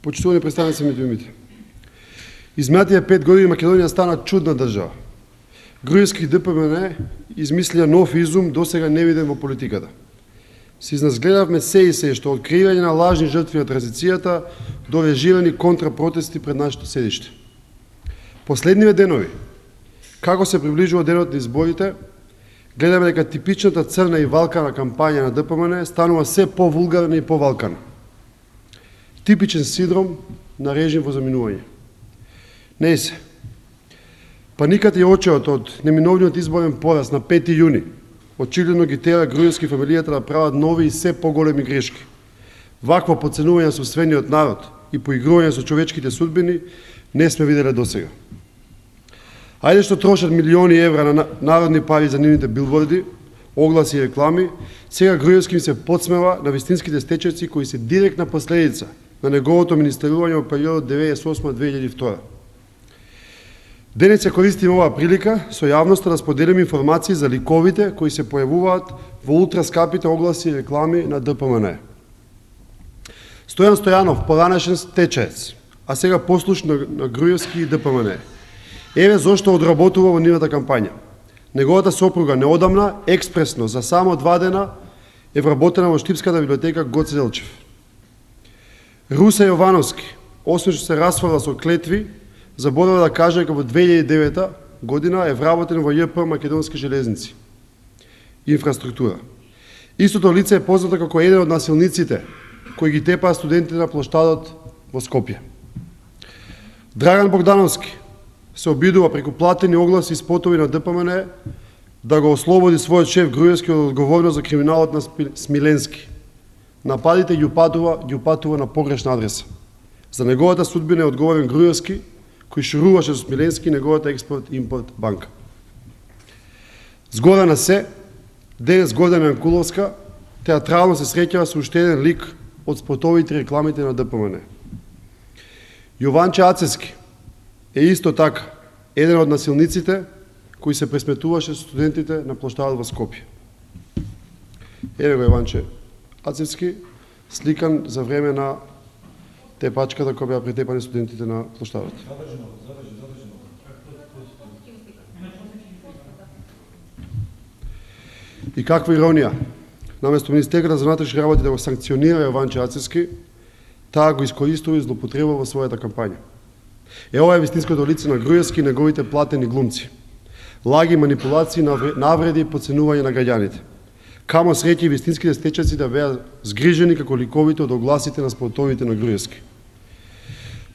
Почитувани представници меѓу умите. Изминатите 5 години Македонија стана чудна држава. Груевски ДПМН измислија нов изум досега невиден во политиката. Се изназгледавме се и се, што од креирање на лажни жртви на транзицијата до режирани контрапротести пред нашето седиште. Последниве денови, како се приближува денот на изборите, гледаме дека типичната црна и валкана кампања на ДПМН станува се повулгарна и повалкана. Типичен синдром на режим во заминување. Не се. Паниката и очеот од неминовниот изборен пораз на 5 јуни очигледно ги тера Груевски фамилијата да прават нови и се поголеми грешки. Вакво подценување на собствениот народ и поигрување со човечките судбини не сме виделе досега. Ајде што трошат милиони евра на народни пари за нивните билборди, огласи и реклами, сега Груевски им се подсмева на вистинските стечајци кои се директна последица на неговото министерување во периодот 1998-2002. Денес ја користиме оваа прилика со јавноста да споделиме информации за ликовите кои се појавуваат во ултраскапите огласи и реклами на ДПМН. Стојан Стојанов, поранешен стечаец, а сега послуш на Груевски и ДПМН. Еве зошто одработува во нивната кампања. Неговата сопруга неодамна, експресно, за само 2 дена, е вработена во Штипската библиотека Гоце Делчев. Русе Јовановски, освен што се расфрла со клетви, заборава да каже дека во 2009 година е вработен во ЈП Македонски железници. Инфраструктура. Истото лице е познато како еден од насилниците кои ги тепаа студентите на плоштадот во Скопје. Драган Богдановски се обидува преку платени огласи и спотови на ДПМН да го ослободи својот шеф Груевски од одговорност за криминалот на Смиленски. Нападите ги упатува на погрешна адреса. За неговата судбина е одговорен Груевски, кој шуруваше со Смиленски и неговата експорт-импорт банка. Згора на се, денес Гордана Јанкуловска театрално се среќава со уште еден лик од спотовите рекламите на ДПМН. Јованче Ацевски е исто така еден од насилниците кои се пресметуваше со студентите на плоштадот во Скопје. Еве го Јованче Ацевски, сликан за време на тепачката која беа претепани студентите на плоштадот. И каква иронија, наместо Министерството за внатрешни работи да го санкционира Јованче Ацевски, таа го искористува и злоупотреба во својата кампања. Ова е вистинското лице на Груевски и неговите платени глумци. Лаги, манипулации, навреди и подценување на граѓаните. Камо среќа и вистинските стечаци да беа згрижени како ликовите од огласите на спотовите на Груевски.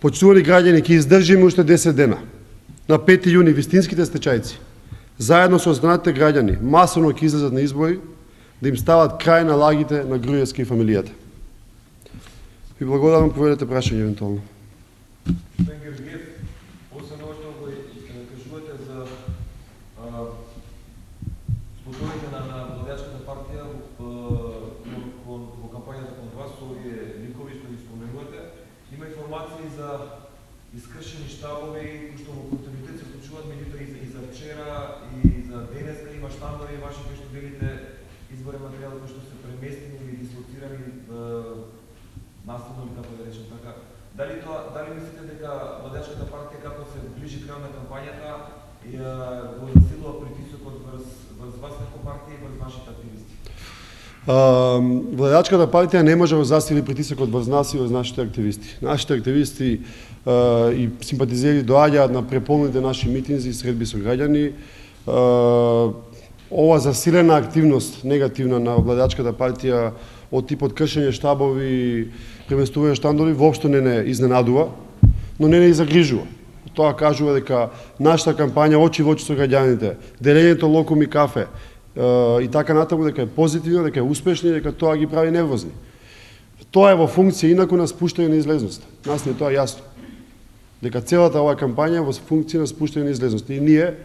Почитувани граѓани, ќе издржиме уште 10 дена. На 5 јуни вистинските стечајци, заедно со останатите граѓани, масовно ќе излезат на избори да им стават крај на лагите на Груевски и фамилијата. Ви благодарам, поведете прашање евентуално. Освен ова што го кажувате за спотовите на Владеачката партија во кампањата кон вас, со овие ликови што ги споменувате, има информации за искршени штабови кои што во континуитет се случуваат, меѓутоа и за вчера и за денес има штабови ваши кои што делите изборен материјал кои што се преместени или дислоцирани наследно или како да речем така. Дали мислите дека Владеачката партија како се ближи крај на кампањата го засилува притисокот врз вас како партија и врз вашите активисти? Владеачката партија не може да засили притисокот врз нас и врз нашите активисти. Нашите активисти и симпатизери доаѓаат на преполните наши митинзи и средби со граѓани. Ова засилена активност негативна на Владеачката партија од типот кршење штабови, преместување штандови, воопшто не изненадува, но не загрижува. Тоа кажува дека нашата кампања очи во очи со граѓаните, делењето локум и кафе и така натаму дека е позитивно, дека е успешно и дека тоа ги прави нервозни. Тоа е во функција инаку на спуштање на излезност. Нас не е тоа јасно. Дека целата оваа кампања е во функција на спуштање на излезност. И ние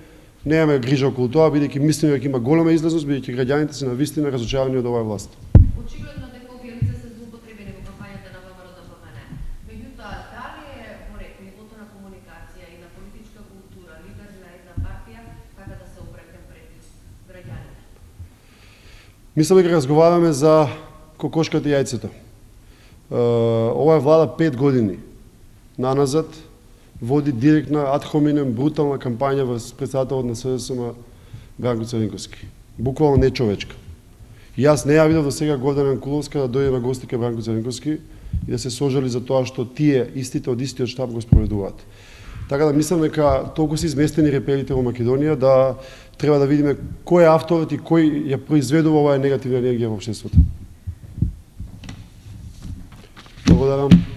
немаме грижа околу тоа, бидејќи мислиме дека има голема излезност, бидејќи граѓаните се навистина разочарани од оваа власт. Очигледно дека овие лица се злоупотребени во кампањата на ВМРО-ДПМН. Меѓутоа, дали е во ред нивото на комуникација и на политичка култура лидер на една партија како да се обрекне пред граѓаните? Мислам дека разговараме за кокошката и јајцето. Ова е влада 5 години наназад, води директна, ад хоминем, брутална кампања во председателот на СДСМ Бранко Црвенковски. Буквално нечовечка. И јас не ја видов до сега Гордана Янкуловска да дојде на гости кај Бранко Црвенковски и да се сожали за тоа што тие истите од истиот штаб го спроведуваат. Така да мислам дека толку се изместени реперите во Македонија да треба да видиме кој е авторот и кој ја произведува оваа негативна енергија во општеството. Благодарам.